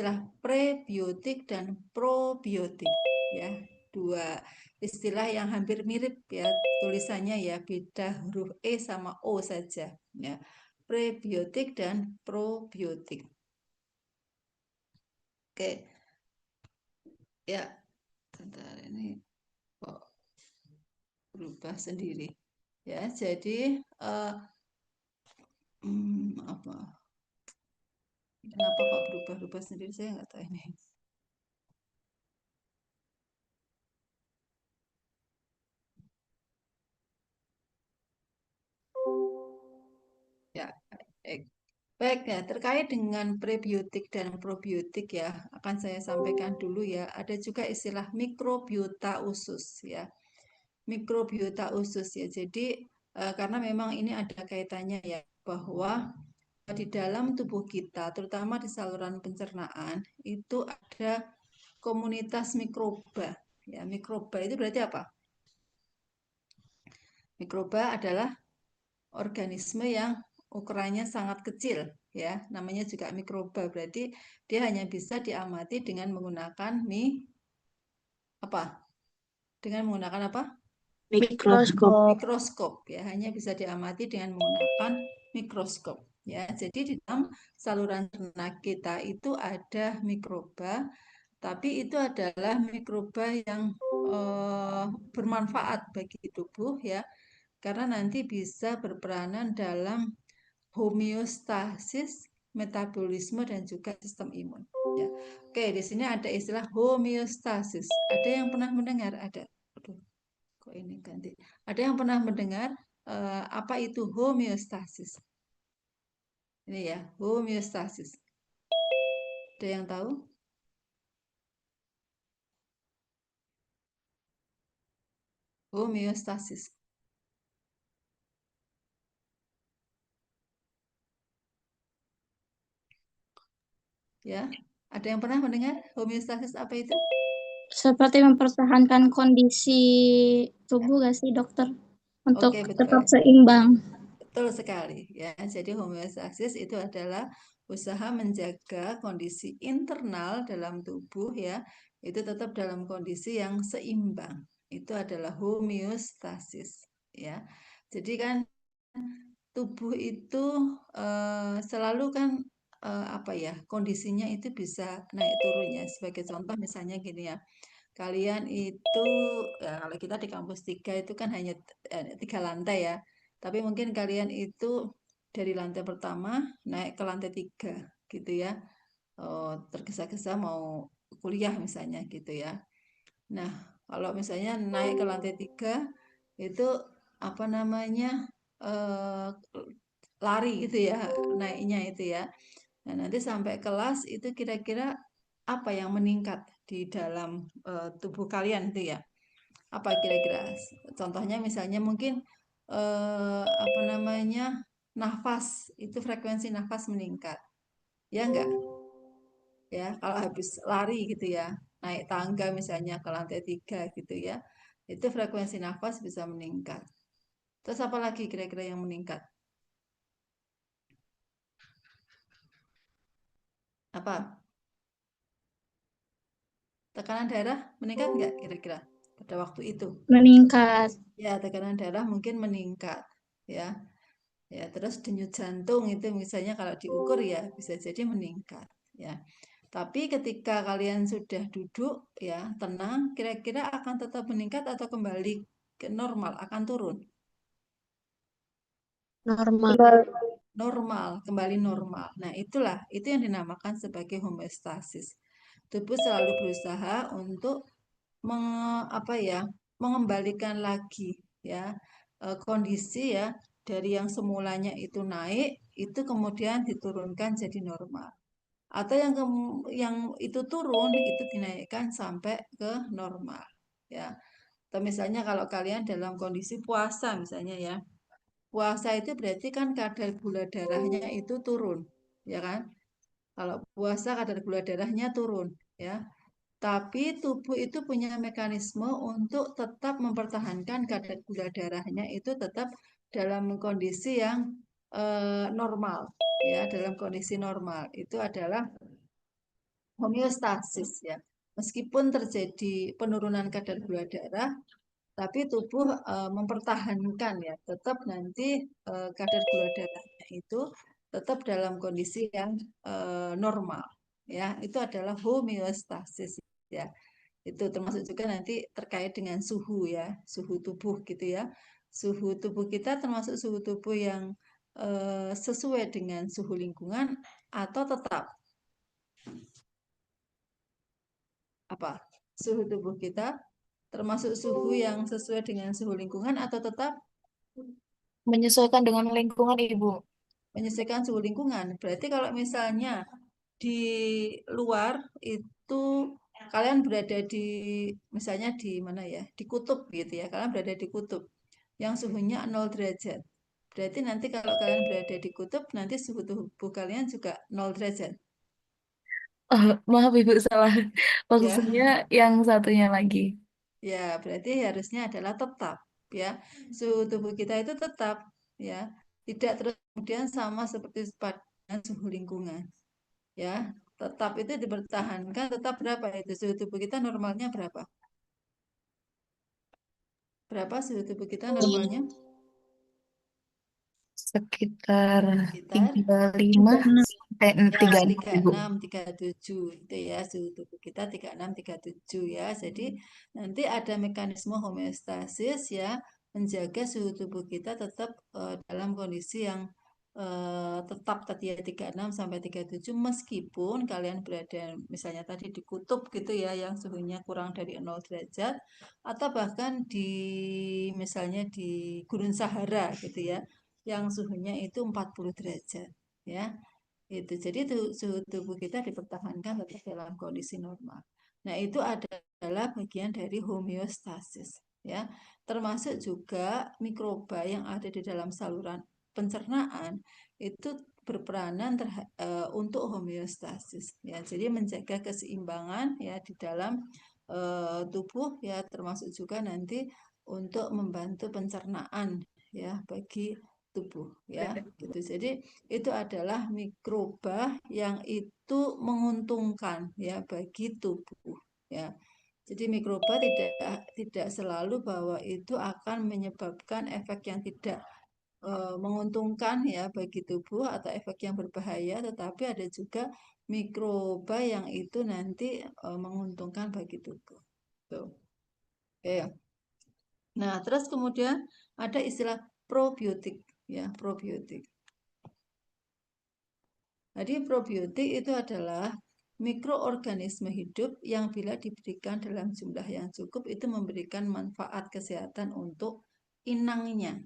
istilah prebiotik dan probiotik ya, dua istilah yang hampir mirip ya tulisannya ya, beda huruf E sama O saja ya, prebiotik dan probiotik. Oke ya, bentar ini kok berubah sendiri ya, jadi apa, kenapa kok berubah-ubah sendiri, saya nggak tahu ini. Ya, baik ya, terkait dengan prebiotik dan probiotik ya, akan saya sampaikan dulu ya. Ada juga istilah mikrobiota usus ya. Mikrobiota usus ya. Jadi karena memang ini ada kaitannya ya, bahwa di dalam tubuh kita, terutama di saluran pencernaan, itu ada komunitas mikroba. Ya, mikroba itu berarti apa? Mikroba adalah organisme yang ukurannya sangat kecil ya, namanya juga mikroba. Berarti dia hanya bisa diamati dengan menggunakan apa? Dengan menggunakan apa? Mikroskop. Mikroskop ya, hanya bisa diamati dengan menggunakan mikroskop ya. Jadi di dalam saluran cerna kita itu ada mikroba, tapi itu adalah mikroba yang bermanfaat bagi tubuh ya, karena nanti bisa berperanan dalam homeostasis, metabolisme, dan juga sistem imun. Ya. Oke, di sini ada istilah homeostasis. Ada yang pernah mendengar? Ada. Aduh, kok ini ganti. Ada yang pernah mendengar apa itu homeostasis? Ini ya, homeostasis. Ada yang tahu? Homeostasis. Ya, ada yang pernah mendengar homeostasis apa itu? Seperti mempertahankan kondisi tubuh gak sih dokter? Untuk Oke, betul. tetap seimbang. Betul sekali ya. Jadi homeostasis itu adalah usaha menjaga kondisi internal dalam tubuh ya, itu tetap dalam kondisi yang seimbang. Itu adalah homeostasis ya. Jadi kan tubuh itu selalu kan apa ya, kondisinya itu bisa naik turunnya. Sebagai contoh misalnya gini ya. Kalian itu ya, kalau kita di kampus 3 itu kan hanya 3 lantai ya. Tapi mungkin kalian itu dari lantai pertama naik ke lantai 3 gitu ya. Oh, tergesa-gesa mau kuliah misalnya gitu ya. Nah, kalau misalnya naik ke lantai 3 itu apa namanya, eh, lari gitu ya, naiknya itu ya. Nah, nanti sampai kelas itu kira-kira apa yang meningkat di dalam tubuh kalian itu ya? Apa kira-kira? Contohnya misalnya mungkin apa namanya, nafas, itu frekuensi nafas meningkat. Ya enggak? Ya, kalau habis lari gitu ya, naik tangga misalnya ke lantai 3 gitu ya, itu frekuensi nafas bisa meningkat. Terus apa lagi kira-kira yang meningkat? Apa? Tekanan darah meningkat enggak kira-kira pada waktu itu? Meningkat. Ya, tekanan darah mungkin meningkat. Ya, ya, terus denyut jantung itu misalnya kalau diukur ya bisa jadi meningkat. Ya, tapi ketika kalian sudah duduk ya tenang, kira-kira akan tetap meningkat atau kembali ke normal, akan turun? Normal. Normal, kembali normal. Nah, itulah, itu yang dinamakan sebagai homeostasis. Tubuh selalu berusaha untuk apa ya, mengembalikan lagi ya kondisi ya, dari yang semulanya itu naik, itu kemudian diturunkan jadi normal. Atau yang itu turun, itu dinaikkan sampai ke normal ya. Atau misalnya kalau kalian dalam kondisi puasa misalnya ya, puasa itu berarti kan kadar gula darahnya itu turun, ya kan? Kalau puasa kadar gula darahnya turun, ya. Tapi tubuh itu punya mekanisme untuk tetap mempertahankan kadar gula darahnya itu tetap dalam kondisi yang normal, ya. Dalam kondisi normal itu adalah homeostasis ya. Meskipun terjadi penurunan kadar gula darah, tapi tubuh mempertahankan ya, tetap nanti kadar gula darahnya itu tetap dalam kondisi yang normal ya. Itu adalah homeostasis ya. Itu termasuk juga nanti terkait dengan suhu ya, suhu tubuh gitu ya. Suhu tubuh kita termasuk suhu tubuh yang sesuai dengan suhu lingkungan atau tetap apa? Suhu tubuh kita termasuk suhu yang sesuai dengan suhu lingkungan atau tetap Menyesuaikan dengan lingkungan, Ibu. menyesuaikan suhu lingkungan. Berarti kalau misalnya di luar itu kalian berada di misalnya di mana ya? Di kutub gitu ya. Kalian berada di kutub yang suhunya 0 derajat. Berarti nanti kalau kalian berada di kutub nanti suhu tubuh kalian juga 0 derajat. Oh, maaf Ibu salah. Ya. Maksudnya yang satunya lagi. Ya, berarti harusnya adalah tetap ya. Suhu tubuh kita itu tetap ya. Tidak terus kemudian sama seperti pada suhu lingkungan. Ya, tetap itu dipertahankan tetap berapa itu suhu tubuh kita normalnya berapa? Berapa suhu tubuh kita normalnya? Sekitar Sekitar 35 sampai ya 36 Ibu. 36, 37 itu ya suhu tubuh kita 36, 37 ya. Jadi nanti ada mekanisme homeostasis ya menjaga suhu tubuh kita tetap dalam kondisi yang tetap tadi ya 36 sampai 37 meskipun kalian berada misalnya tadi di kutub gitu ya yang suhunya kurang dari 0 derajat atau bahkan di misalnya di Gurun Sahara gitu ya yang suhunya itu 40 derajat ya. Itu jadi suhu tubuh kita dipertahankan tetap dalam kondisi normal. Nah, itu adalah bagian dari homeostasis ya. Termasuk juga mikroba yang ada di dalam saluran pencernaan itu berperanan untuk homeostasis ya. Jadi menjaga keseimbangan ya di dalam tubuh ya termasuk juga nanti untuk membantu pencernaan ya bagi tubuh ya gitu. Jadi itu adalah mikroba yang itu menguntungkan ya bagi tubuh ya. Jadi mikroba tidak selalu bahwa itu akan menyebabkan efek yang tidak menguntungkan ya bagi tubuh atau efek yang berbahaya, tetapi ada juga mikroba yang itu nanti menguntungkan bagi tubuh. Tuh. Oke. Nah, terus kemudian ada istilah probiotik ya, probiotik. Jadi probiotik itu adalah mikroorganisme hidup yang bila diberikan dalam jumlah yang cukup itu memberikan manfaat kesehatan untuk inangnya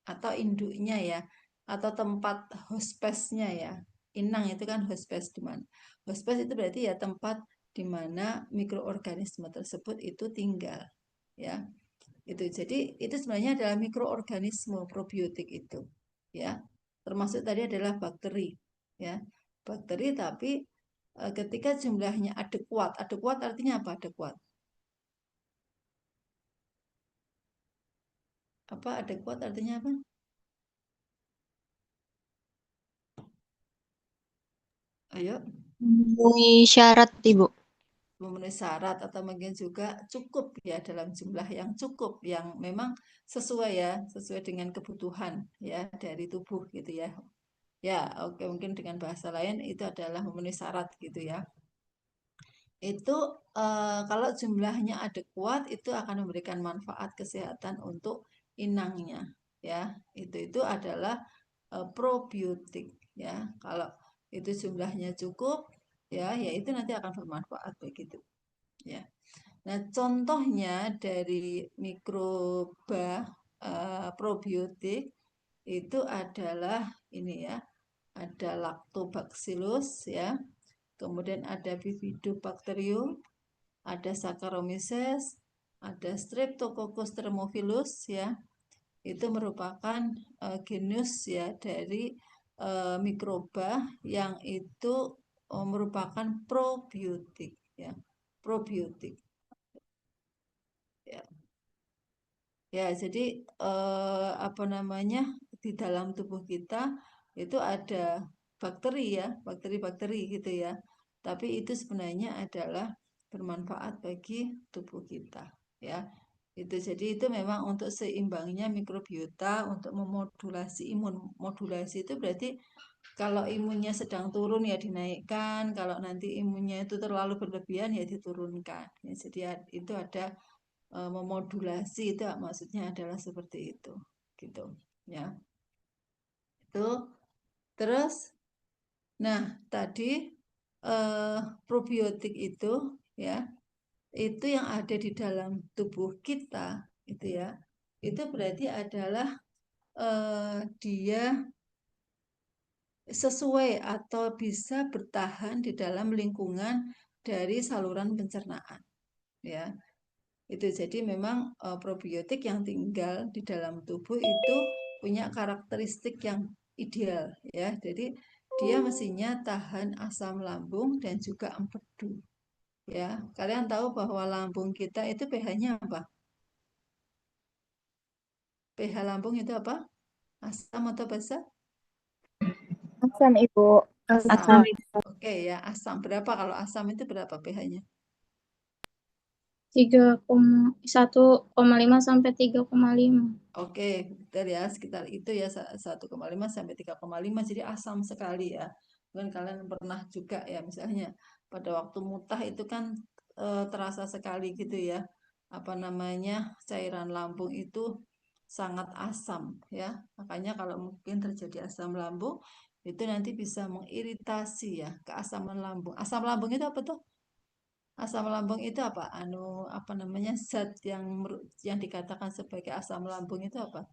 atau induknya ya atau tempat hospesnya ya. Inang itu kan hospes di mana? Hospes itu berarti ya tempat di mana mikroorganisme tersebut itu tinggal ya. Itu jadi itu sebenarnya adalah mikroorganisme probiotik itu ya. Termasuk tadi adalah bakteri ya. Bakteri tapi ketika jumlahnya adekuat artinya apa adekuat? Apa adekuat artinya apa? Ayo, Memenuhi syarat, Ibu. memenuhi syarat atau mungkin juga cukup ya dalam jumlah yang cukup yang memang sesuai ya, sesuai dengan kebutuhan ya dari tubuh gitu ya. Ya, oke mungkin dengan bahasa lain itu adalah memenuhi syarat gitu ya. Itu kalau jumlahnya adekuat itu akan memberikan manfaat kesehatan untuk inangnya ya. Itu adalah probiotik ya. Kalau itu jumlahnya cukup ya, ya itu nanti akan bermanfaat begitu ya. Nah, contohnya dari mikroba probiotik itu adalah ini ya, ada Lactobacillus ya, kemudian ada Bifidobacterium, ada Saccharomyces, ada Streptococcus thermophilus ya. Itu merupakan genus ya dari mikroba yang itu merupakan probiotik ya. Probiotik ya. Ya, jadi apa namanya di dalam tubuh kita itu ada bakteri ya, bakteri-bakteri gitu ya. tapi itu sebenarnya adalah bermanfaat bagi tubuh kita, ya. Itu jadi itu memang untuk seimbangnya mikrobiota untuk memodulasi imun. Modulasi itu berarti kalau imunnya sedang turun ya dinaikkan, kalau nanti imunnya itu terlalu berlebihan ya diturunkan. Ya, jadi itu ada memodulasi, itu maksudnya adalah seperti itu, gitu, ya. Itu terus, nah tadi probiotik itu, ya, itu yang ada di dalam tubuh kita, itu ya, itu berarti adalah dia sesuai atau bisa bertahan di dalam lingkungan dari saluran pencernaan, ya. Itu jadi memang probiotik yang tinggal di dalam tubuh itu punya karakteristik yang ideal, ya. Jadi dia mestinya tahan asam lambung dan juga empedu, ya. Kalian tahu bahwa lambung kita itu pH-nya apa? pH lambung itu apa? Asam atau basa? Asam, Ibu. Asam. Oke, ya, asam. Berapa kalau asam itu berapa pH-nya? 1,5 sampai 3,5. Oke, betul ya, sekitar itu ya 1,5 sampai 3,5. Jadi asam sekali ya. Mungkin kalian pernah juga ya, misalnya pada waktu muntah itu kan terasa sekali gitu ya. Apa namanya? Cairan lambung itu sangat asam ya. Makanya kalau mungkin terjadi asam lambung itu nanti bisa mengiritasi ya keasaman lambung. Asam lambung itu apa tuh? Asam lambung itu apa? Apa namanya? Zat yang dikatakan sebagai asam lambung itu apa?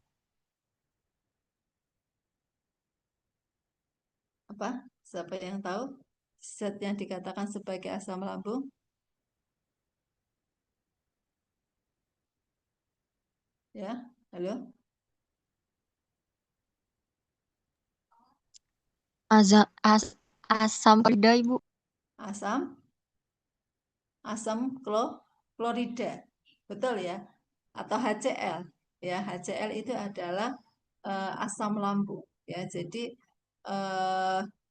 Apa? Siapa yang tahu? Zat yang dikatakan sebagai asam lambung? Ya, halo? Asam klorida, Ibu. Asam? Asam klorida. Betul ya? Atau HCl. Ya, HCl itu adalah asam lambung. Ya, jadi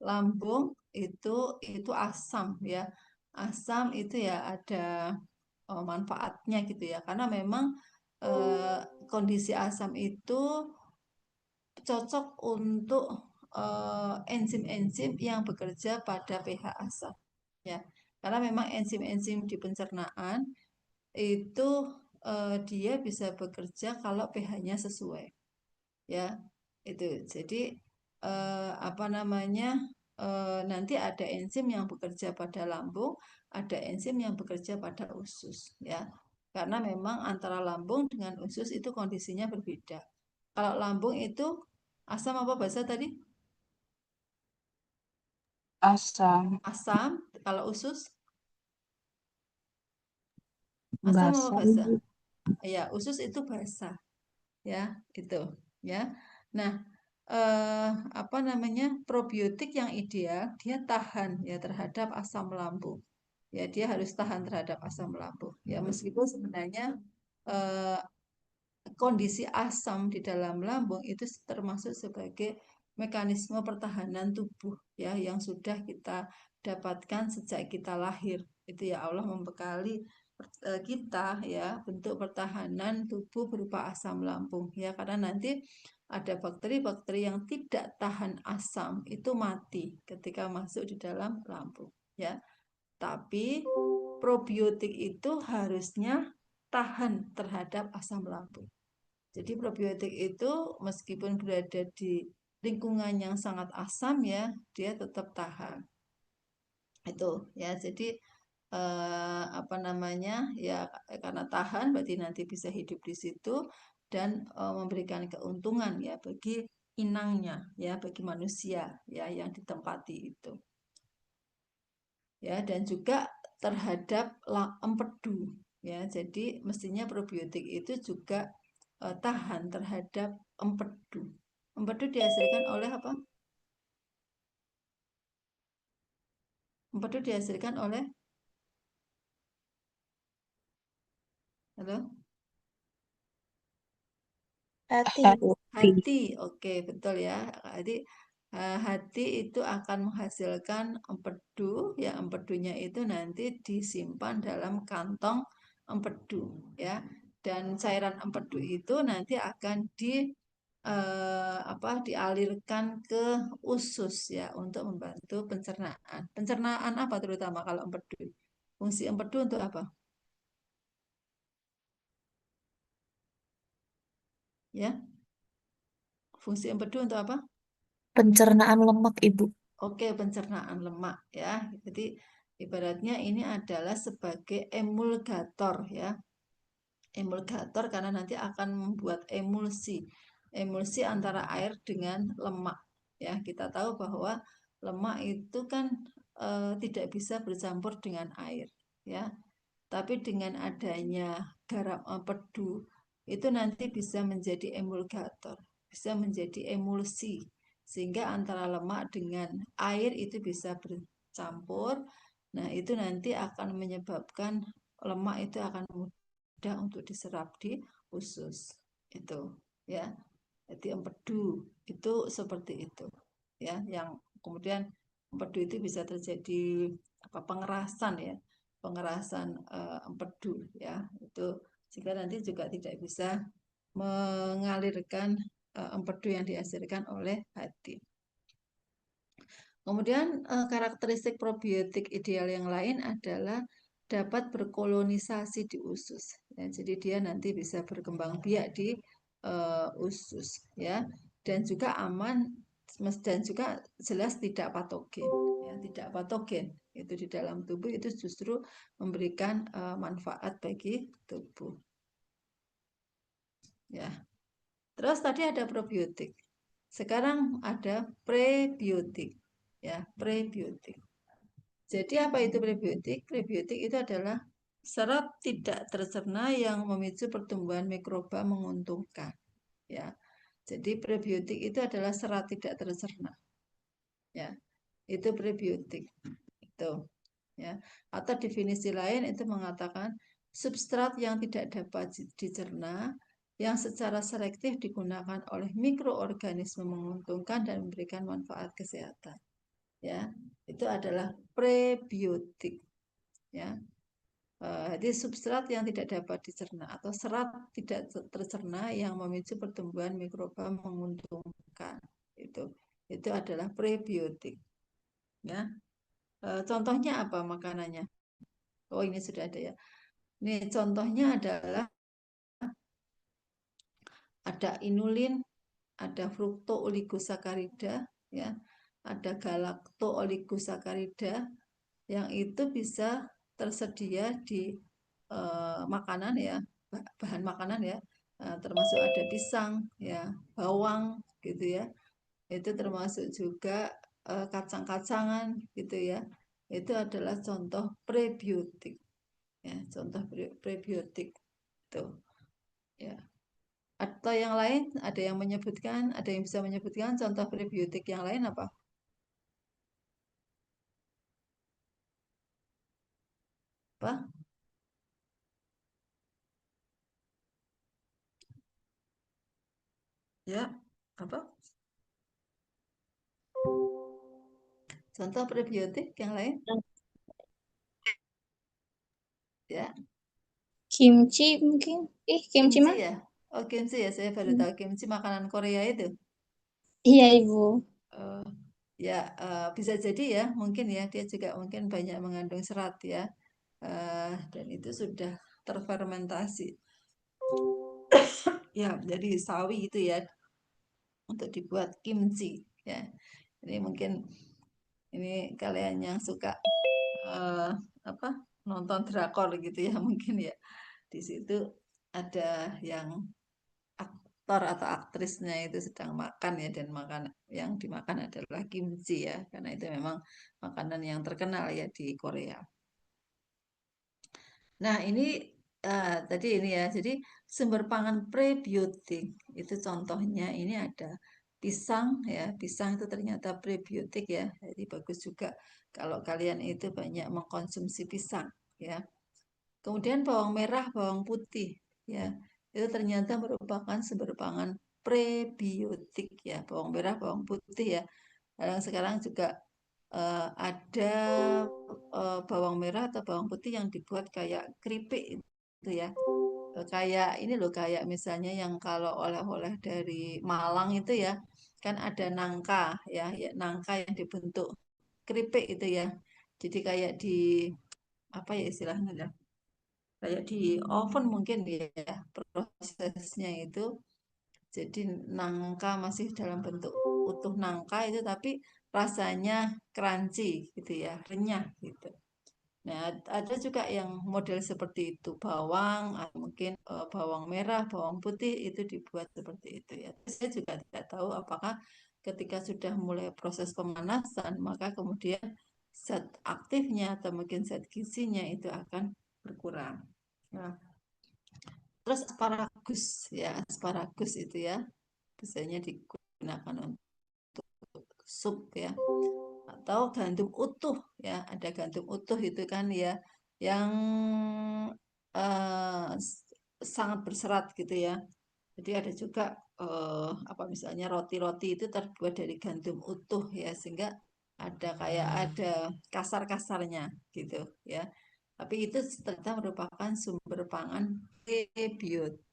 lambung itu asam ya. Asam itu ya ada manfaatnya gitu ya. Karena memang kondisi asam itu cocok untuk enzim-enzim yang bekerja pada pH asam ya. Karena memang enzim-enzim di pencernaan itu dia bisa bekerja kalau pH-nya sesuai ya. Itu jadi apa namanya, nanti ada enzim yang bekerja pada lambung, ada enzim yang bekerja pada usus ya. Karena memang antara lambung dengan usus itu kondisinya berbeda. Kalau lambung itu asam apa basa tadi? Asam. Asam. Kalau usus asam apa Basa, basa? Ibu. Ya, usus itu basa. Ya, itu ya. Nah, apa namanya? Probiotik yang ideal dia tahan ya terhadap asam lambung. Ya, dia harus tahan terhadap asam lambung. Ya, meskipun sebenarnya eh, kondisi asam di dalam lambung itu termasuk sebagai mekanisme pertahanan tubuh ya yang sudah kita dapatkan sejak kita lahir. Itu ya Allah membekali kita ya bentuk pertahanan tubuh berupa asam lambung ya karena nanti ada bakteri-bakteri yang tidak tahan asam itu mati ketika masuk di dalam lambung ya. Tapi probiotik itu harusnya tahan terhadap asam lambung. Jadi probiotik itu meskipun berada di lingkungan yang sangat asam ya, dia tetap tahan. Itu ya. Jadi apa namanya? Ya karena tahan berarti nanti bisa hidup di situ dan memberikan keuntungan ya bagi inangnya ya, bagi manusia ya yang ditempati itu. Ya, dan juga terhadap empedu ya. Jadi mestinya probiotik itu juga tahan terhadap empedu. Empedu dihasilkan oleh apa? Empedu dihasilkan oleh halo? Hati. Hati. Oke, betul ya. Jadi hati itu akan menghasilkan empedu, ya empedunya itu nanti disimpan dalam kantong empedu, ya. Dan cairan empedu itu nanti akan dialirkan ke usus ya untuk membantu pencernaan. Pencernaan apa terutama kalau empedu? Fungsi empedu untuk apa? Ya, fungsi empedu untuk apa? Pencernaan lemak, Ibu. Oke, pencernaan lemak ya. Jadi ibaratnya ini adalah sebagai emulgator ya. Emulgator karena nanti akan membuat emulsi antara air dengan lemak ya. Kita tahu bahwa lemak itu kan tidak bisa bercampur dengan air ya. Tapi dengan adanya garam empedu itu nanti bisa menjadi emulgator, bisa menjadi emulsi sehingga antara lemak dengan air itu bisa bercampur. Nah, itu nanti akan menyebabkan lemak itu akan mudah untuk diserap di usus. Itu ya. Jadi empedu itu seperti itu. Ya, yang kemudian empedu itu bisa terjadi pengerasan ya. Pengerasan empedu ya. Itu sehingga nanti juga tidak bisa mengalirkan empedu yang dihasilkan oleh hati. Kemudian karakteristik probiotik ideal yang lain adalah dapat berkolonisasi di usus. Ya, jadi dia nanti bisa berkembang biak di usus, ya, dan juga aman dan juga jelas tidak patogen. Ya, tidak patogen itu di dalam tubuh itu justru memberikan manfaat bagi tubuh. Ya, terus tadi ada probiotik. Sekarang ada prebiotik. Ya, prebiotik. Jadi apa itu prebiotik? Prebiotik itu adalah serat tidak tercerna yang memicu pertumbuhan mikroba menguntungkan. Ya, jadi prebiotik itu adalah serat tidak tercerna. Ya, itu prebiotik. Itu. Ya, atau definisi lain itu mengatakan substrat yang tidak dapat dicerna yang secara selektif digunakan oleh mikroorganisme menguntungkan dan memberikan manfaat kesehatan. Ya, itu adalah prebiotik. Ya, jadi substrat yang tidak dapat dicerna atau serat tidak tercerna yang memicu pertumbuhan mikroba menguntungkan. Itu adalah prebiotik. Ya, contohnya apa makanannya? Oh, ini sudah ada ya. Ini contohnya adalah ada inulin, ada fruktooligosakarida, ya, ada galaktooligosakarida yang itu bisa tersedia di makanan ya, bahan makanan ya, termasuk ada pisang ya, bawang gitu ya. Itu termasuk juga kacang-kacangan gitu ya. Itu adalah contoh prebiotik. Ya, contoh prebiotik itu ya. Atau yang lain ada yang menyebutkan, ada yang bisa menyebutkan contoh prebiotik yang lain apa? Apa? Ya, apa? Contoh prebiotik yang lain? Ya, Kimchi mungkin. Kimchi mah? ya. Oh, kimchi ya, saya baru tahu kimchi makanan Korea itu. Iya, Ibu. Ya, bisa jadi ya, mungkin ya, dia juga mungkin banyak mengandung serat ya. Dan itu sudah terfermentasi. Ya, jadi sawi itu ya untuk dibuat kimchi ya. Ini mungkin ini kalian yang suka apa nonton drakor gitu ya mungkin ya. Di situ ada yang aktor atau aktrisnya itu sedang makan ya dan makan yang dimakan adalah kimchi ya karena itu memang makanan yang terkenal ya di Korea. Nah, ini tadi ini ya. Jadi sumber pangan prebiotik itu contohnya ini ada pisang ya. Pisang itu ternyata prebiotik ya. Jadi bagus juga kalau kalian itu banyak mengkonsumsi pisang ya. Kemudian bawang merah, bawang putih ya. Itu ternyata merupakan sumber pangan prebiotik ya. Bawang merah, bawang putih ya. Sekarang juga ada bawang merah atau bawang putih yang dibuat kayak keripik itu ya. Kayak ini loh, kayak misalnya yang kalau oleh-oleh dari Malang itu ya, kan ada nangka ya, nangka yang dibentuk keripik itu ya. Jadi kayak di apa ya istilahnya ya, kayak di oven mungkin ya prosesnya itu. Jadi nangka masih dalam bentuk utuh nangka itu, tapi rasanya crunchy gitu ya, renyah gitu. Nah, ada juga yang model seperti itu, bawang, atau mungkin bawang merah, bawang putih itu dibuat seperti itu ya. Saya juga tidak tahu apakah ketika sudah mulai proses pemanasan, maka kemudian zat aktifnya atau mungkin zat gizinya itu akan berkurang. Nah, terus asparagus ya, asparagus itu ya biasanya digunakan untuk sup ya, atau gandum utuh ya, ada gandum utuh itu kan ya yang sangat berserat gitu ya. Jadi ada juga apa misalnya roti-roti itu terbuat dari gandum utuh ya, sehingga ada kasar-kasarnya gitu ya. Tapi itu ternyata merupakan sumber pangan prebiotik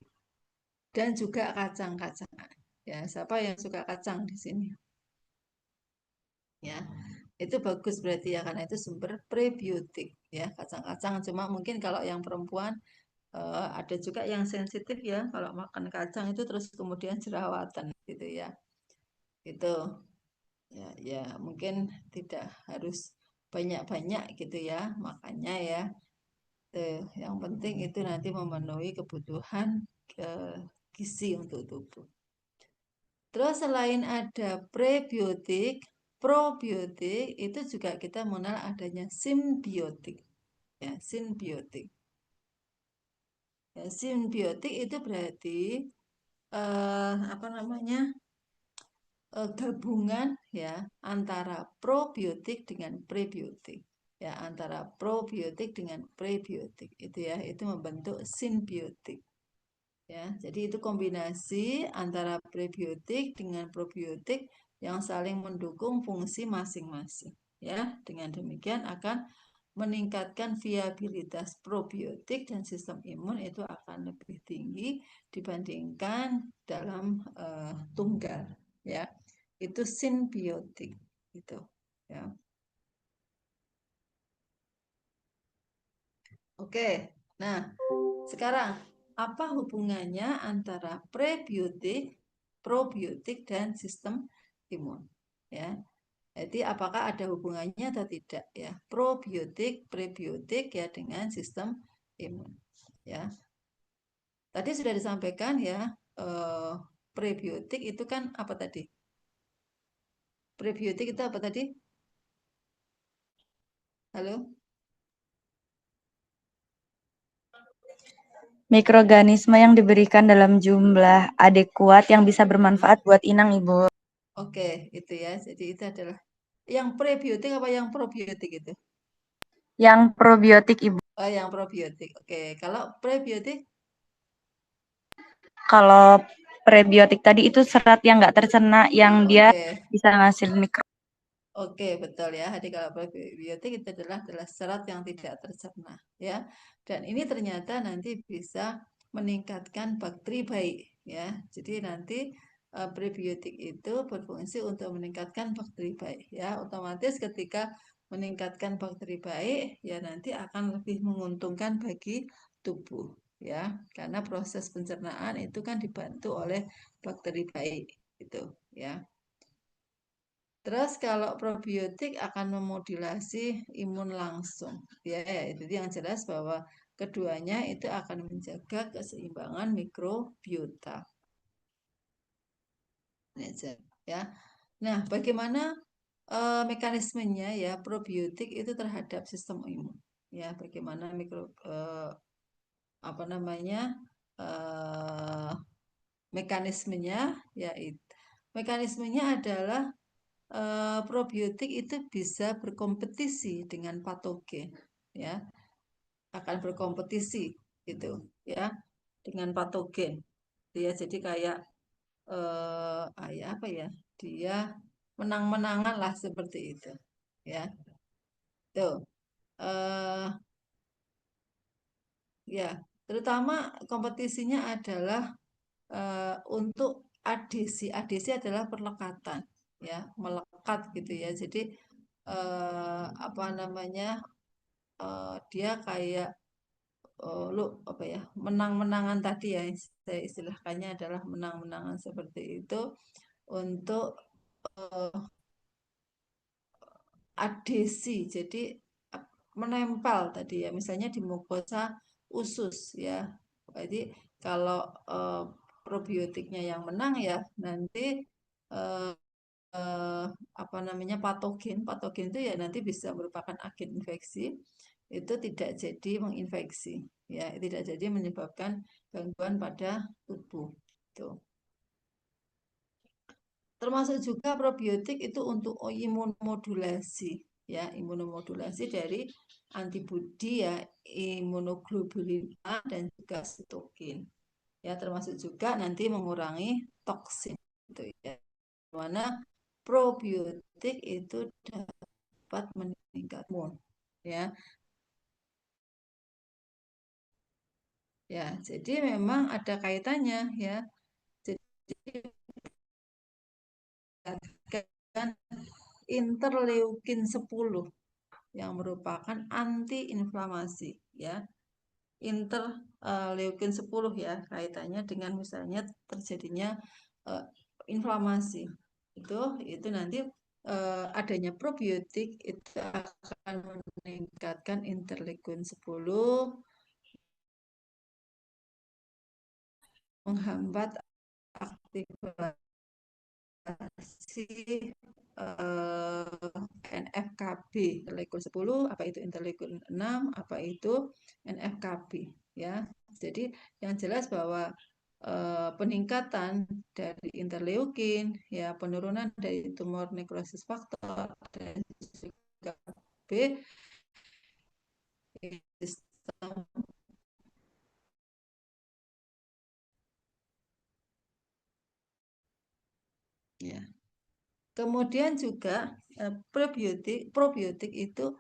dan juga kacang-kacangan. Ya, siapa yang suka kacang di sini? Ya, itu bagus berarti ya, karena itu sumber prebiotik ya, kacang-kacang. Cuma mungkin kalau yang perempuan ada juga yang sensitif ya, kalau makan kacang itu terus kemudian jerawatan gitu ya. Itu ya, ya mungkin tidak harus banyak-banyak gitu ya, makanya ya. Yang penting itu nanti memenuhi kebutuhan gizi untuk tubuh. Terus selain ada prebiotik, probiotik itu juga kita mengenal adanya simbiotik. Ya, simbiotik. Ya, simbiotik itu berarti apa namanya? Gabungan ya antara probiotik dengan prebiotik. Ya, antara probiotik dengan prebiotik itu ya, itu membentuk simbiotik. Ya, jadi itu kombinasi antara prebiotik dengan probiotik yang saling mendukung fungsi masing-masing. Ya, dengan demikian akan meningkatkan viabilitas probiotik dan sistem imun itu akan lebih tinggi dibandingkan dalam tunggal. Ya, itu simbiotik gitu. Ya, oke. Nah, sekarang apa hubungannya antara prebiotik, probiotik dan sistem imun? Ya. Jadi apakah ada hubungannya atau tidak ya? Probiotik, prebiotik ya dengan sistem imun. Ya. Tadi sudah disampaikan ya, prebiotik itu kan apa tadi? Prebiotik itu apa tadi? Halo? Mikroorganisme yang diberikan dalam jumlah adekuat yang bisa bermanfaat buat inang, Ibu. Oke, itu ya. Jadi itu adalah yang prebiotik apa yang probiotik itu? Yang probiotik, Ibu. Oh, yang probiotik. Oke, kalau prebiotik? Kalau prebiotik tadi itu serat yang nggak tercerna, yang dia Oke. bisa ngasih mikro. Oke, betul ya. Jadi kalau probiotik itu adalah serat yang tidak tercerna ya. Dan ini ternyata nanti bisa meningkatkan bakteri baik ya. Jadi nanti prebiotik itu berfungsi untuk meningkatkan bakteri baik ya. Otomatis ketika meningkatkan bakteri baik ya nanti akan lebih menguntungkan bagi tubuh ya. Karena proses pencernaan itu kan dibantu oleh bakteri baik gitu ya. Terus kalau probiotik akan memodulasi imun langsung. Ya, itu yang jelas bahwa keduanya itu akan menjaga keseimbangan mikrobiota. Ya. Nah, bagaimana mekanismenya ya probiotik itu terhadap sistem imun? Ya, bagaimana apa namanya mekanismenya? Ya, mekanismenya adalah probiotik itu bisa berkompetisi dengan patogen ya, akan berkompetisi gitu ya dengan patogen ya. Jadi kayak apa ya, dia menang-menangan lah seperti itu, ya. Tuh, ya, terutama kompetisinya adalah untuk adesi. Adesi adalah perlekatan, ya, melekat gitu ya. Jadi apa namanya? Dia kayak lu apa ya, menang-menangan tadi ya, saya istilahkannya adalah menang-menangan seperti itu untuk adesi. Jadi menempel tadi ya, misalnya di mukosa usus ya. Jadi kalau probiotiknya yang menang ya, nanti eh, apa namanya, patogen itu ya nanti bisa merupakan agen infeksi, itu tidak jadi menginfeksi ya, tidak jadi menyebabkan gangguan pada tubuh tuh. Termasuk juga probiotik itu untuk imunomodulasi ya, imunomodulasi dari antibodi ya, imunoglobulin A dan juga sitokin ya, termasuk juga nanti mengurangi toksin itu ya, mana probiotik itu dapat meningkatkan imun ya. Ya, jadi memang ada kaitannya ya. Jadi kan interleukin 10 yang merupakan antiinflamasi ya. Interleukin 10 ya, kaitannya dengan misalnya terjadinya inflamasi. Itu nanti adanya probiotik itu akan meningkatkan interleukin 10, menghambat aktivasi NF-kB, interleukin 10, apa itu interleukin 6, apa itu NF-kB ya. Jadi yang jelas bahwa peningkatan dari interleukin ya, penurunan dari tumor necrosis faktor dan juga B sistem ya. Kemudian juga probiotik itu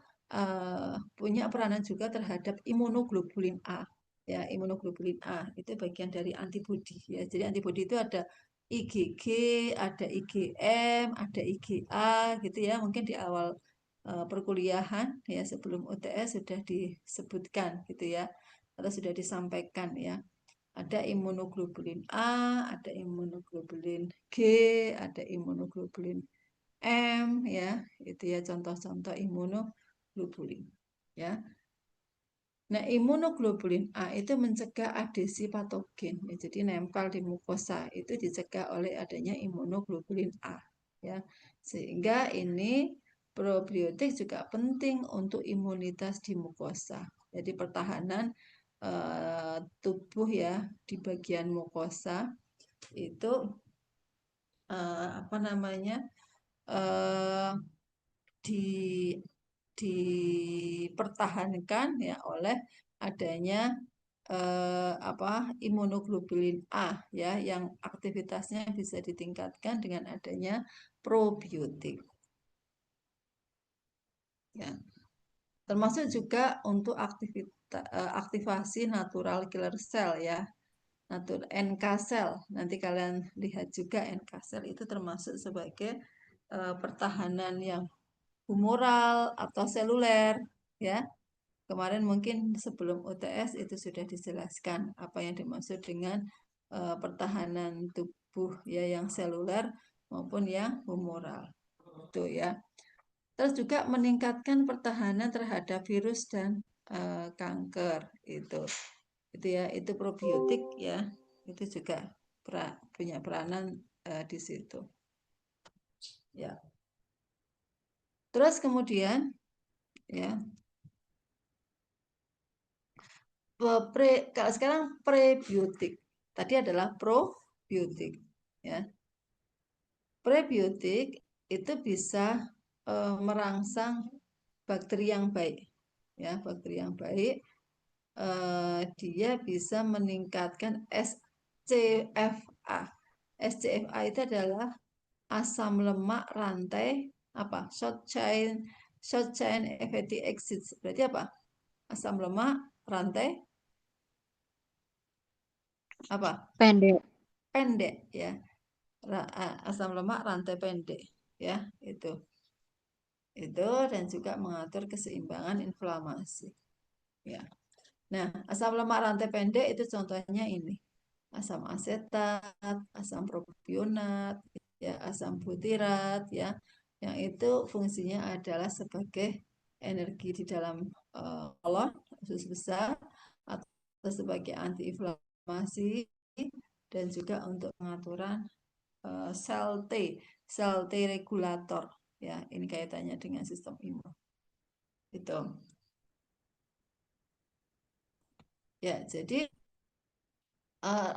punya peranan juga terhadap imunoglobulin A. Ya, imunoglobulin A itu bagian dari antibodi ya. Jadi antibodi itu ada IgG, ada IgM, ada IgA gitu ya. Mungkin di awal perkuliahan ya, sebelum UTS sudah disebutkan gitu ya, atau sudah disampaikan ya. Ada imunoglobulin A, ada imunoglobulin G, ada imunoglobulin M ya, itu ya contoh-contoh imunoglobulin ya. Nah, imunoglobulin A itu mencegah adesi patogen ya, jadi nempel di mukosa itu dicegah oleh adanya imunoglobulin A ya. Sehingga ini probiotik juga penting untuk imunitas di mukosa. Jadi pertahanan tubuh ya di bagian mukosa itu apa namanya, di dipertahankan ya oleh adanya imunoglobulin A ya, yang aktivitasnya bisa ditingkatkan dengan adanya probiotik ya. Termasuk juga untuk aktivasi natural killer cell ya, NK cell. Nanti kalian lihat juga NK cell itu termasuk sebagai pertahanan yang humoral atau seluler ya. Kemarin mungkin sebelum UTS itu sudah dijelaskan apa yang dimaksud dengan pertahanan tubuh ya, yang seluler maupun yang humoral. Itu ya. Terus juga meningkatkan pertahanan terhadap virus dan kanker itu ya, itu probiotik ya, itu juga punya peranan di situ ya. Terus kemudian ya, kalau sekarang prebiotik, tadi adalah probiotik ya. Prebiotik itu bisa merangsang bakteri yang baik ya, bakteri yang baik. Dia bisa meningkatkan SCFA. SCFA itu adalah asam lemak rantai apa? Short chain fatty acids. Berarti apa? Asam lemak rantai apa? Pendek. Pendek ya. Asam lemak rantai pendek ya, itu dan juga mengatur keseimbangan inflamasi ya. Nah, asam lemak rantai pendek itu contohnya ini. Asam asetat, asam propionat, ya, asam butirat ya. Yang itu fungsinya adalah sebagai energi di dalam kolon, usus besar, atau sebagai antiinflamasi dan juga untuk pengaturan sel T regulator ya. Ini kaitannya dengan sistem imun. Itu. Ya, jadi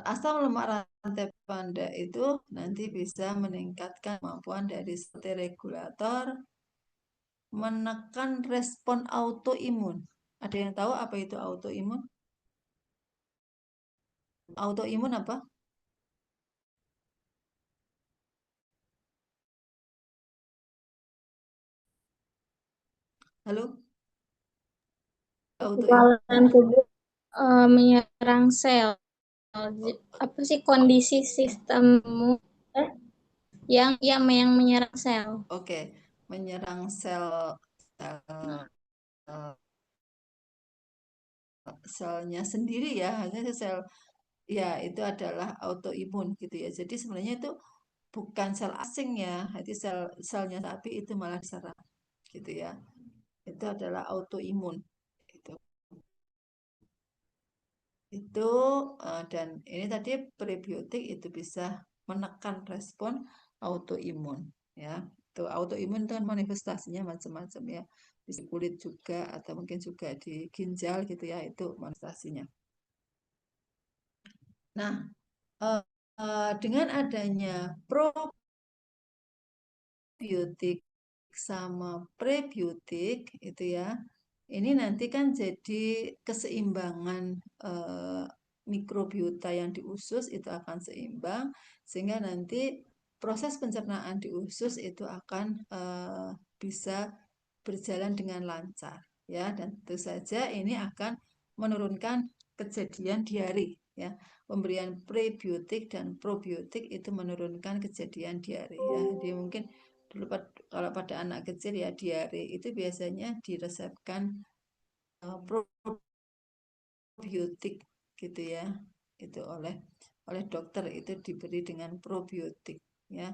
asam lemak rantai pendek itu nanti bisa meningkatkan kemampuan dari sel T regulator menekan respon autoimun. Ada yang tahu apa itu autoimun? Autoimun apa? Halo? Autoimun. Kekebalan tubuh menyerang sel. Apa sih kondisi sistemmu yang menyerang sel? Oke, menyerang sel selnya sendiri ya, hanya sel ya itu adalah autoimun gitu ya. Jadi sebenarnya itu bukan sel asing ya, jadi selnya sapi itu malah diserang gitu ya. Itu adalah autoimun itu. Dan ini tadi prebiotik itu bisa menekan respon autoimun ya. Itu autoimun itu kan manifestasinya macam-macam ya. Di kulit juga atau mungkin juga di ginjal gitu ya, itu manifestasinya. Nah, dengan adanya probiotik sama prebiotik itu ya, ini nanti kan jadi keseimbangan mikrobiota yang di usus itu akan seimbang, sehingga nanti proses pencernaan di usus itu akan bisa berjalan dengan lancar ya, dan tentu saja ini akan menurunkan kejadian diare ya. Pemberian prebiotik dan probiotik itu menurunkan kejadian diare ya. Jadi mungkin dulu kalau pada anak kecil ya diare itu biasanya diresepkan probiotik gitu ya, itu oleh dokter, itu diberi dengan probiotik ya.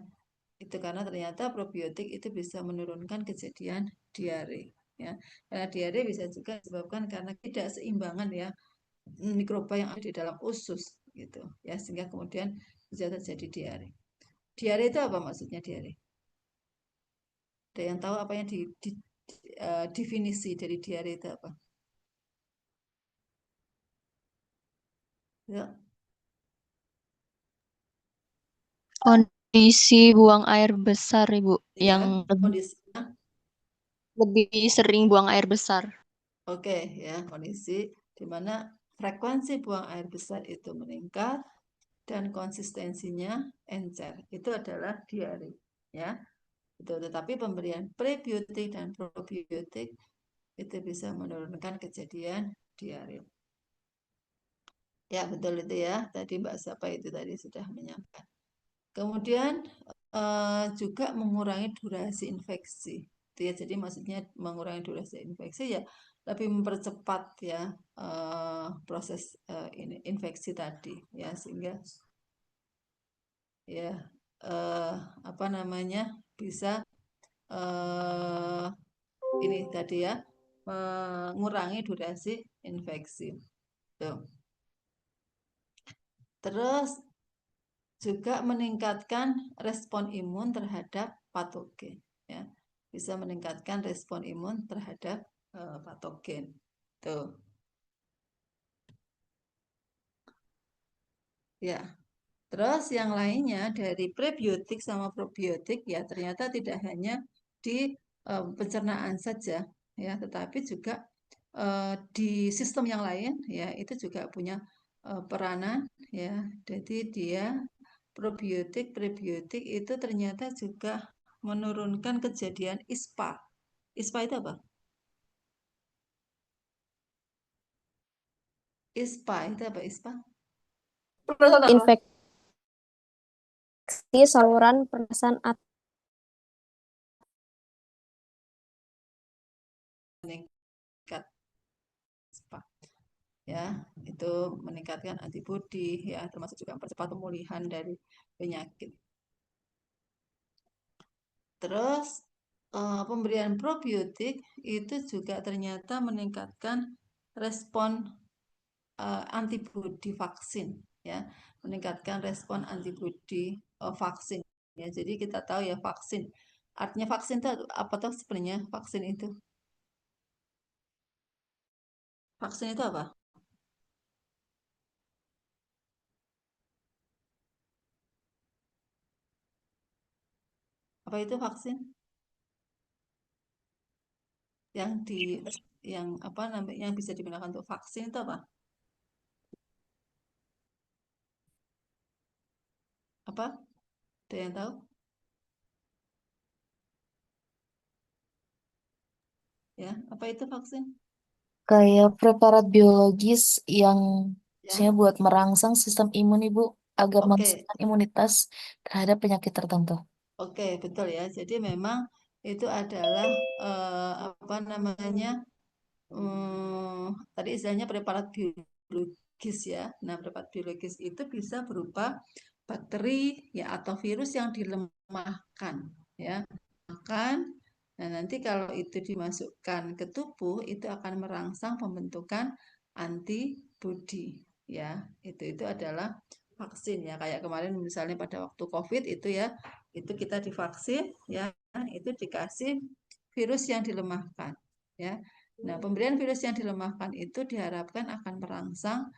Itu karena ternyata probiotik itu bisa menurunkan kejadian diare ya. Karena diare bisa juga disebabkan karena tidak seimbangan ya mikroba yang ada di dalam usus gitu ya, sehingga kemudian bisa terjadi diare. Diare itu apa maksudnya diare? Ada yang tahu apa yang definisi dari diare itu apa? Ya, Kondisi buang air besar, Ibu, ya yang kondisinya. lebih sering buang air besar. Oke, ya, kondisi di mana frekuensi buang air besar itu meningkat dan konsistensinya encer. Itu adalah diare, ya. Itu, tetapi pemberian prebiotik dan probiotik itu bisa menurunkan kejadian diare. Ya, betul itu ya. Tadi Mbak Sapa itu tadi sudah menyampaikan. Kemudian juga mengurangi durasi infeksi. Itu ya, jadi maksudnya mengurangi durasi infeksi ya lebih mempercepat ya proses ini infeksi tadi ya, sehingga ya apa namanya bisa ini tadi ya mengurangi durasi infeksi. Tuh. Terus juga meningkatkan respon imun terhadap patogen ya, bisa meningkatkan respon imun terhadap patogen tuh ya. Terus yang lainnya dari prebiotik sama probiotik ya, ternyata tidak hanya di pencernaan saja ya, tetapi juga di sistem yang lain ya, itu juga punya peranan ya. Jadi dia probiotik, prebiotik itu ternyata juga menurunkan kejadian ISPA. ISPA itu apa? ISPA itu apa ISPA? Infeksi saluran pernafasan atas. Meningkat ISPA. Ya, itu meningkatkan antibodi ya, termasuk juga mempercepat pemulihan dari penyakit. Terus pemberian probiotik itu juga ternyata meningkatkan respon antibodi vaksin ya, meningkatkan respon antibodi vaksin ya. Jadi kita tahu ya vaksin. Artinya vaksin itu apa tuh sebenarnya vaksin itu? Vaksin itu apa? Apa itu vaksin? Yang apa namanya yang bisa digunakan untuk vaksin itu apa? Apa? Ada yang tahu? Ya, apa itu vaksin? Kayak preparat biologis yang Ya, maksudnya buat merangsang sistem imun Ibu agar oke, meningkatkan imunitas terhadap penyakit tertentu. oke, betul ya. Jadi memang itu adalah apa namanya? Tadi istilahnya preparat biologis ya. Nah, preparat biologis itu bisa berupa bakteri ya atau virus yang dilemahkan ya. Makan. Nah, nanti kalau itu dimasukkan ke tubuh itu akan merangsang pembentukan antibodi ya. Itu adalah vaksin ya. Kayak kemarin misalnya pada waktu COVID itu ya, itu kita divaksin ya, itu dikasih virus yang dilemahkan ya. Nah, pemberian virus yang dilemahkan itu diharapkan akan merangsang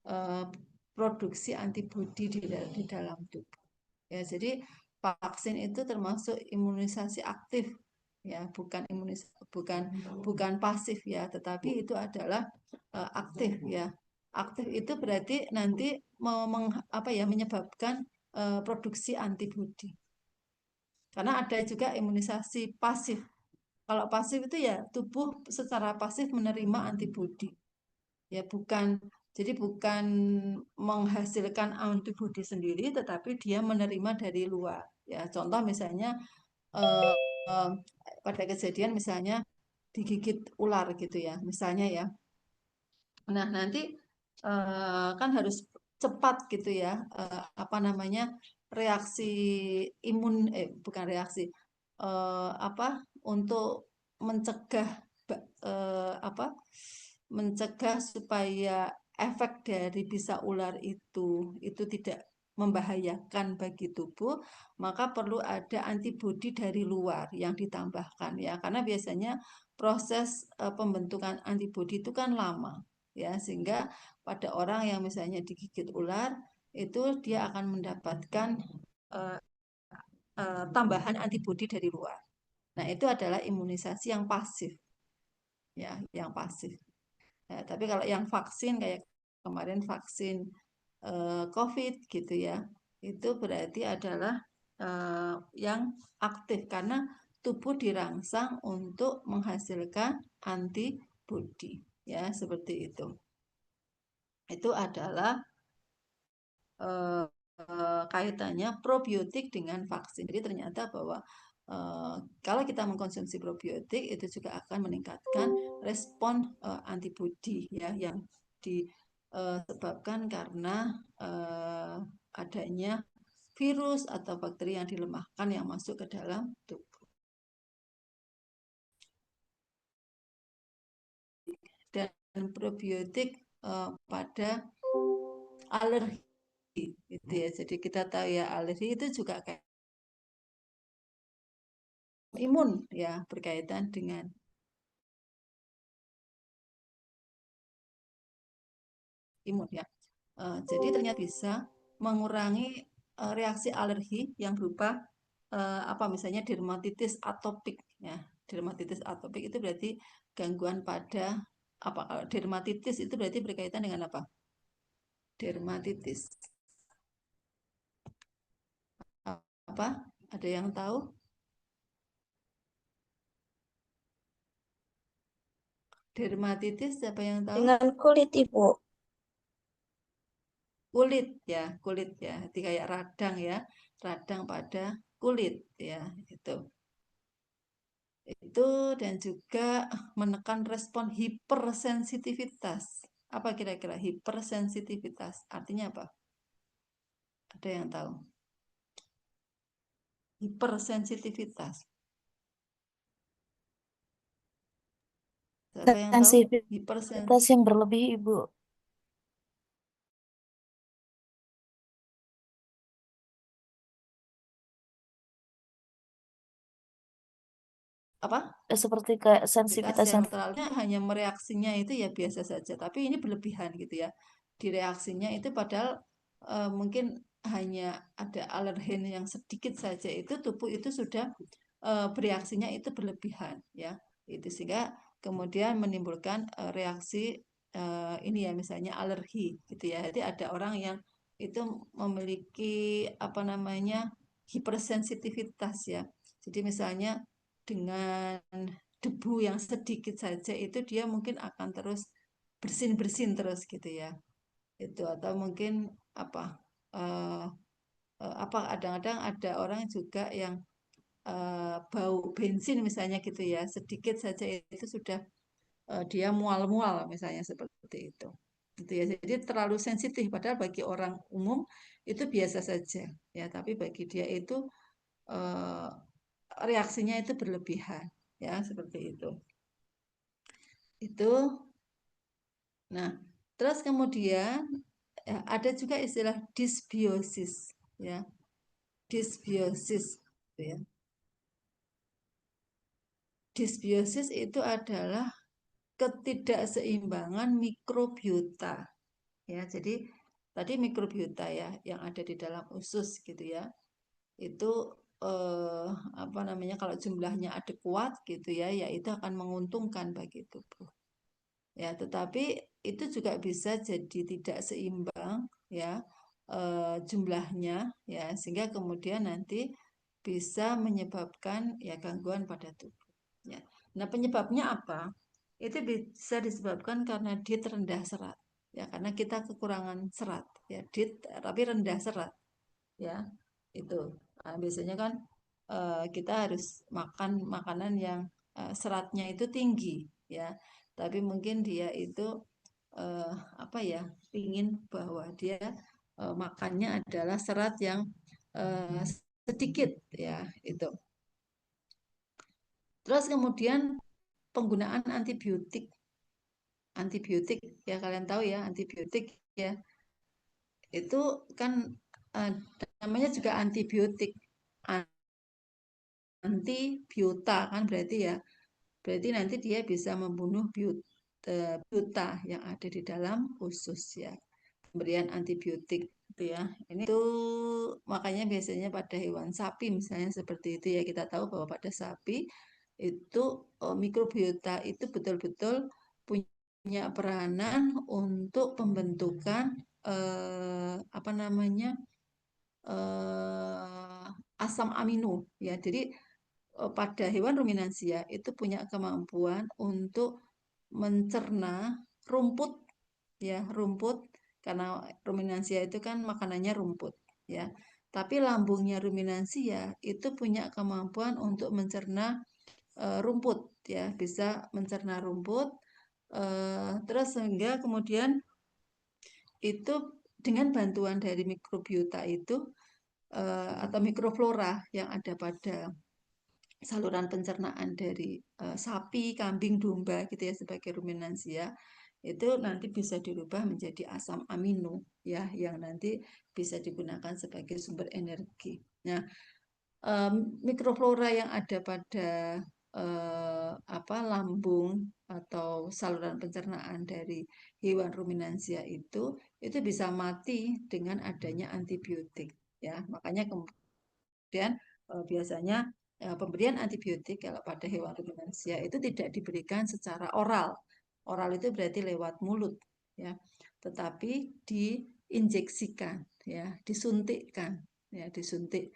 eh, produksi antibodi di dalam tubuh. Ya, jadi vaksin itu termasuk imunisasi aktif ya, bukan pasif ya, tetapi itu adalah aktif ya. Aktif itu berarti nanti menyebabkan produksi antibodi. Karena ada juga imunisasi pasif. Kalau pasif itu ya tubuh secara pasif menerima antibodi. Ya bukan menghasilkan antibodi sendiri, tetapi dia menerima dari luar. Ya contoh misalnya eh, eh, pada kejadian misalnya digigit ular gitu ya, misalnya ya. Nah nanti kan harus cepat gitu ya, apa namanya reaksi imun, bukan reaksi, apa untuk mencegah apa mencegah supaya efek dari bisa ular itu tidak membahayakan bagi tubuh, maka perlu ada antibodi dari luar yang ditambahkan ya, karena biasanya proses pembentukan antibodi itu kan lama ya, sehingga pada orang yang misalnya digigit ular itu dia akan mendapatkan uh, tambahan antibodi dari luar. Nah, itu adalah imunisasi yang pasif ya, yang pasif. Ya, tapi kalau yang vaksin kayak kemarin vaksin COVID gitu ya, itu berarti adalah yang aktif karena tubuh dirangsang untuk menghasilkan antibodi ya, seperti itu. Itu adalah kaitannya probiotik dengan vaksin. Jadi ternyata bahwa kalau kita mengkonsumsi probiotik itu juga akan meningkatkan respon antibodi ya, yang disebabkan karena adanya virus atau bakteri yang dilemahkan yang masuk ke dalam tubuh. Dan probiotik pada alergi gitu ya. Jadi kita tahu ya alergi itu juga kayak imun ya, berkaitan dengan imun ya. Jadi ternyata bisa mengurangi reaksi alergi yang berupa apa misalnya dermatitis atopik ya. Dermatitis atopik itu berarti gangguan pada apa, kalau dermatitis itu berarti berkaitan dengan apa? Dermatitis. apa? Ada yang tahu? Dermatitis, siapa yang tahu? Dengan kulit, Ibu. Kulit ya, kulit ya. Jadi kayak radang ya, radang pada kulit ya, itu. Itu dan juga menekan respon hipersensitivitas. Apa kira-kira hipersensitivitas? Artinya apa? Ada yang tahu? Hipersensitivitas. Siapa yang tahu? Sensitivitas yang berlebih, Ibu. Apa? Seperti kayak Sensitivitas sensitivitas yang yang terlalu hanya mereaksinya itu ya biasa saja, tapi ini berlebihan gitu ya. Di reaksinya itu padahal mungkin hanya ada alergen yang sedikit saja, itu tubuh itu sudah bereaksinya itu berlebihan ya. Itu sehingga kemudian menimbulkan reaksi ini ya, misalnya alergi gitu ya. Jadi ada orang yang itu memiliki apa namanya hipersensitivitas ya. Jadi misalnya dengan debu yang sedikit saja itu dia mungkin akan terus bersin-bersin terus gitu ya. Itu atau mungkin apa eh, apa kadang-kadang ada orang juga yang bau bensin misalnya gitu ya, sedikit saja itu sudah dia mual-mual misalnya seperti itu. Gitu ya. Jadi terlalu sensitif padahal bagi orang umum itu biasa saja ya, tapi bagi dia itu eh, reaksinya itu berlebihan ya, seperti itu. Itu. Nah, terus kemudian ada juga istilah dysbiosis ya. Dysbiosis gitu ya. Dysbiosis itu adalah ketidakseimbangan mikrobiota ya. Jadi tadi mikrobiota ya yang ada di dalam usus gitu ya. Itu apa namanya, kalau jumlahnya adekuat gitu ya, ya itu akan menguntungkan bagi tubuh. Ya, tetapi itu juga bisa jadi tidak seimbang ya jumlahnya ya, sehingga kemudian nanti bisa menyebabkan ya gangguan pada tubuh. Ya. Nah, penyebabnya apa? Itu bisa disebabkan karena diet rendah serat. Ya, karena kita kekurangan serat ya, diet tapi rendah serat ya. Itu. Nah, biasanya kan kita harus makan makanan yang seratnya itu tinggi ya. Tapi mungkin dia itu eh, apa ya, ingin bahwa dia makannya adalah serat yang eh, sedikit ya, itu. Terus kemudian penggunaan antibiotik. Antibiotik ya, kalian tahu ya antibiotik ya. Itu kan eh, namanya juga antibiotik. Antibiota kan berarti ya. Berarti nanti dia bisa membunuh biota yang ada di dalam usus ya. Pemberian antibiotik gitu ya. Ini tuh makanya biasanya pada hewan sapi misalnya seperti itu ya, kita tahu bahwa pada sapi itu mikrobiota itu betul-betul punya peranan untuk pembentukan apa namanya asam amino ya. Jadi pada hewan ruminansia itu punya kemampuan untuk mencerna rumput ya, rumput, karena ruminansia itu kan makanannya rumput ya. Tapi lambungnya ruminansia itu punya kemampuan untuk mencerna rumput ya, bisa mencerna rumput terus sehingga kemudian itu dengan bantuan dari mikrobiota itu atau mikroflora yang ada pada saluran pencernaan dari sapi, kambing, domba gitu ya sebagai ruminansia, itu nanti bisa dirubah menjadi asam amino ya, yang nanti bisa digunakan sebagai sumber energi. Nah, mikroflora yang ada pada apa lambung atau saluran pencernaan dari hewan ruminansia itu bisa mati dengan adanya antibiotik ya. Makanya kemudian biasanya pemberian antibiotik kalau pada hewan ruminansia itu tidak diberikan secara oral. Oral itu berarti lewat mulut ya, tetapi diinjeksikan ya, disuntikkan ya, disuntik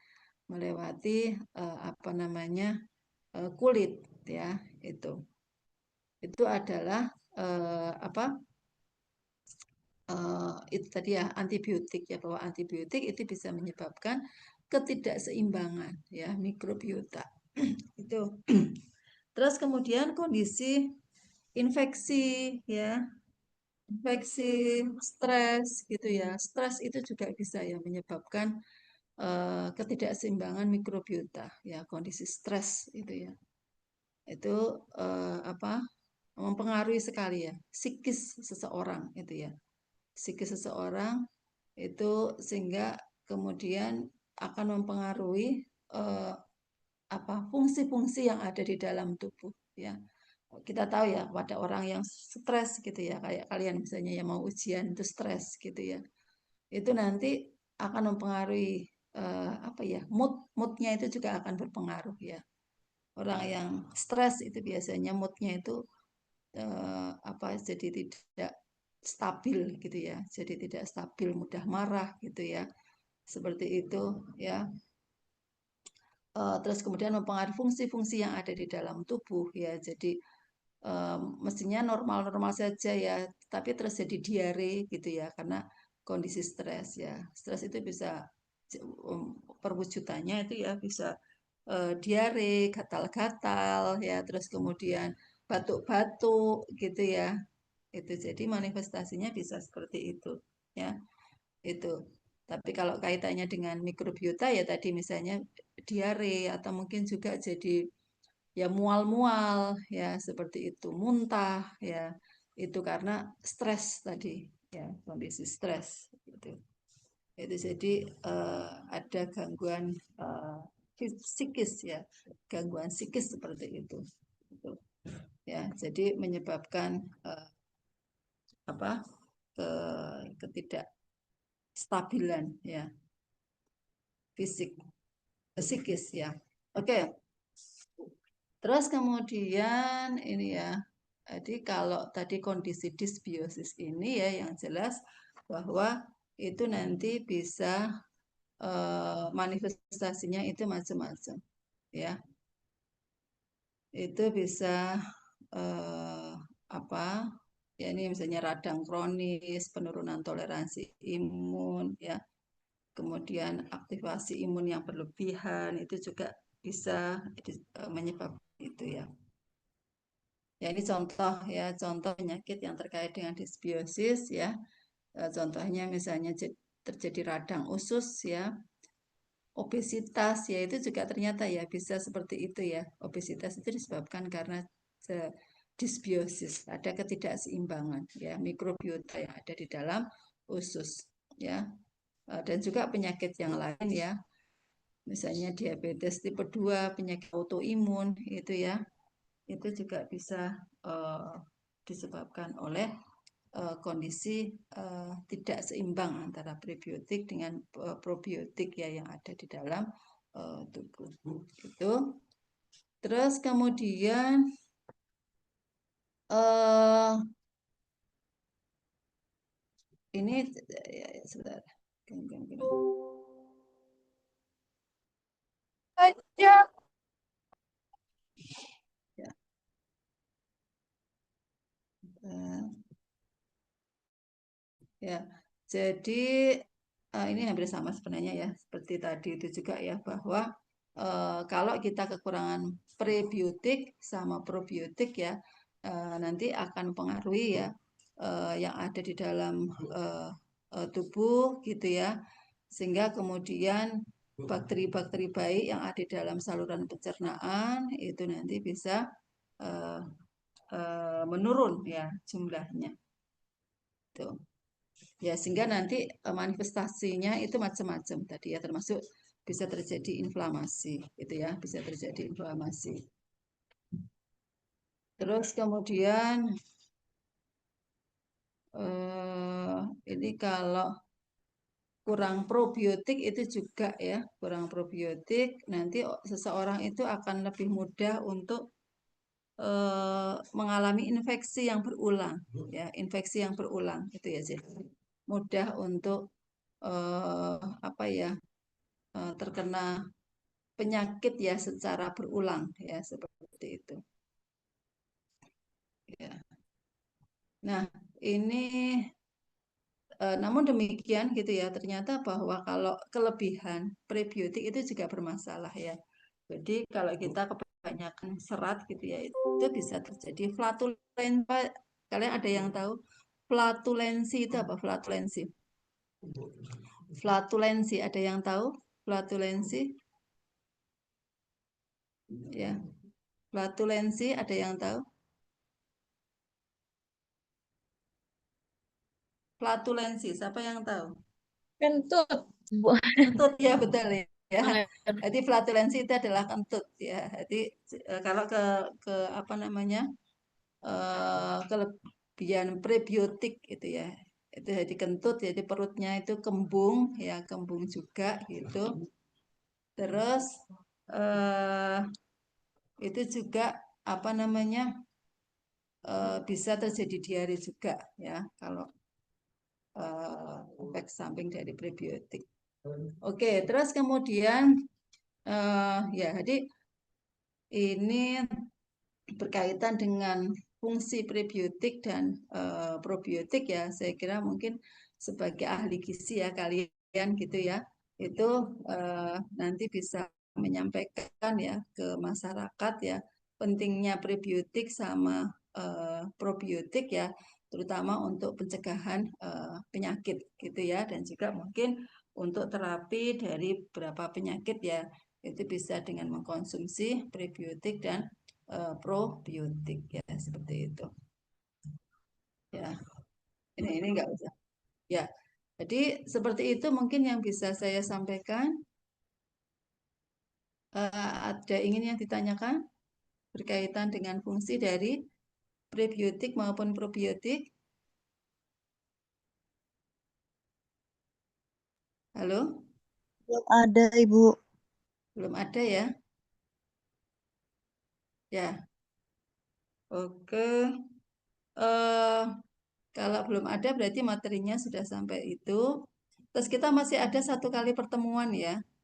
melewati apa namanya kulit ya. Itu adalah apa itu tadi ya antibiotik ya, bahwa antibiotik itu bisa menyebabkan ketidakseimbangan ya mikrobiota itu. Terus kemudian kondisi infeksi ya, infeksi, stres gitu ya. Stres itu juga bisa ya menyebabkan ketidakseimbangan mikrobiota ya, kondisi stres itu ya. Itu apa mempengaruhi sekali ya psikis seseorang itu ya. Psikis seseorang itu sehingga kemudian akan mempengaruhi apa fungsi-fungsi yang ada di dalam tubuh ya. Kita tahu ya pada orang yang stres gitu ya, kayak kalian misalnya yang mau ujian itu stres gitu ya, itu nanti akan mempengaruhi apa ya moodnya itu juga akan berpengaruh ya. Orang yang stres itu biasanya moodnya itu apa jadi tidak stabil gitu ya, jadi tidak stabil, mudah marah gitu ya, seperti itu ya. Terus kemudian mempengaruhi fungsi-fungsi yang ada di dalam tubuh ya, jadi mestinya normal-normal saja ya, tapi terjadi diare gitu ya karena kondisi stres ya. Stres itu bisa perwujudannya itu ya bisa diare, gatal-gatal ya, terus kemudian batuk-batuk gitu ya. Itu jadi manifestasinya bisa seperti itu ya. Itu. Tapi kalau kaitannya dengan mikrobiota ya tadi misalnya diare atau mungkin juga jadi ya mual-mual ya seperti itu, muntah ya, itu karena stres tadi ya, kondisi stres gitu. Itu jadi ada gangguan psikis ya, gangguan psikis seperti itu gitu. Ya, jadi menyebabkan apa ketidakstabilan ya fisik psikis ya. Oke. Terus kemudian ini ya, jadi kalau tadi kondisi dysbiosis ini ya yang jelas bahwa itu nanti bisa manifestasinya itu macam-macam ya. Itu bisa apa ya, ini misalnya radang kronis, penurunan toleransi imun ya, kemudian aktivasi imun yang berlebihan itu juga bisa menyebabkan itu ya. Ya ini contoh ya, contoh penyakit yang terkait dengan dysbiosis ya. Contohnya misalnya terjadi radang usus ya, obesitas ya, itu juga ternyata ya bisa seperti itu ya. Obesitas itu disebabkan karena dysbiosis, ada ketidakseimbangan ya mikrobiota yang ada di dalam usus ya. Dan juga penyakit yang lain ya, misalnya diabetes tipe 2, penyakit autoimun itu ya, itu juga bisa disebabkan oleh kondisi tidak seimbang antara prebiotik dengan probiotik ya yang ada di dalam tubuh gitu. Terus kemudian ini sebentar. Ya. Ya, jadi ini hampir sama sebenarnya ya, seperti tadi itu juga ya, bahwa kalau kita kekurangan prebiotik sama probiotik ya, nanti akan mempengaruhi ya yang ada di dalam tubuh gitu ya, sehingga kemudian bakteri-bakteri baik yang ada di dalam saluran pencernaan itu nanti bisa menurun ya jumlahnya. Tuh. Ya, sehingga nanti manifestasinya itu macam-macam tadi ya, termasuk bisa terjadi inflamasi itu ya, bisa terjadi inflamasi. Terus kemudian ini kalau kurang probiotik itu juga ya, kurang probiotik nanti seseorang itu akan lebih mudah untuk mengalami infeksi yang berulang ya, infeksi yang berulang itu ya, jadi mudah untuk apa ya terkena penyakit ya secara berulang ya seperti itu. Ya. Nah, ini namun demikian gitu ya, ternyata bahwa kalau kelebihan prebiotik itu juga bermasalah ya. Jadi kalau kita kebanyakan serat gitu ya, itu bisa terjadi flatulensi. Kalian ada yang tahu flatulensi itu apa? Flatulensi. Flatulensi ada yang tahu? Flatulensi? Ya. Flatulensi ada yang tahu? Flatulensi, siapa yang tahu? Kentut. Kentut ya betul ya. Jadi flatulensi itu adalah kentut ya. Jadi kalau ke apa namanya kelebihan prebiotik itu ya, itu jadi kentut, jadi perutnya itu kembung ya, kembung juga gitu. Terus itu juga apa namanya bisa terjadi diare juga ya kalau efek samping dari prebiotik. Oke, terus kemudian ya, jadi ini berkaitan dengan fungsi prebiotik dan probiotik ya. Saya kira mungkin sebagai ahli gizi ya kalian gitu ya, itu nanti bisa menyampaikan ya ke masyarakat ya pentingnya prebiotik sama probiotik ya, terutama untuk pencegahan penyakit gitu ya, dan juga mungkin untuk terapi dari beberapa penyakit ya, itu bisa dengan mengkonsumsi prebiotik dan probiotik ya, seperti itu ya. Ini enggak usah ya. Jadi seperti itu mungkin yang bisa saya sampaikan. Ada ingin yang ditanyakan berkaitan dengan fungsi dari prebiotik maupun probiotik? Halo? Belum ada, Ibu. Belum ada ya? Ya. Oke. Kalau belum ada berarti materinya sudah sampai itu. Terus kita masih ada 1 kali pertemuan ya.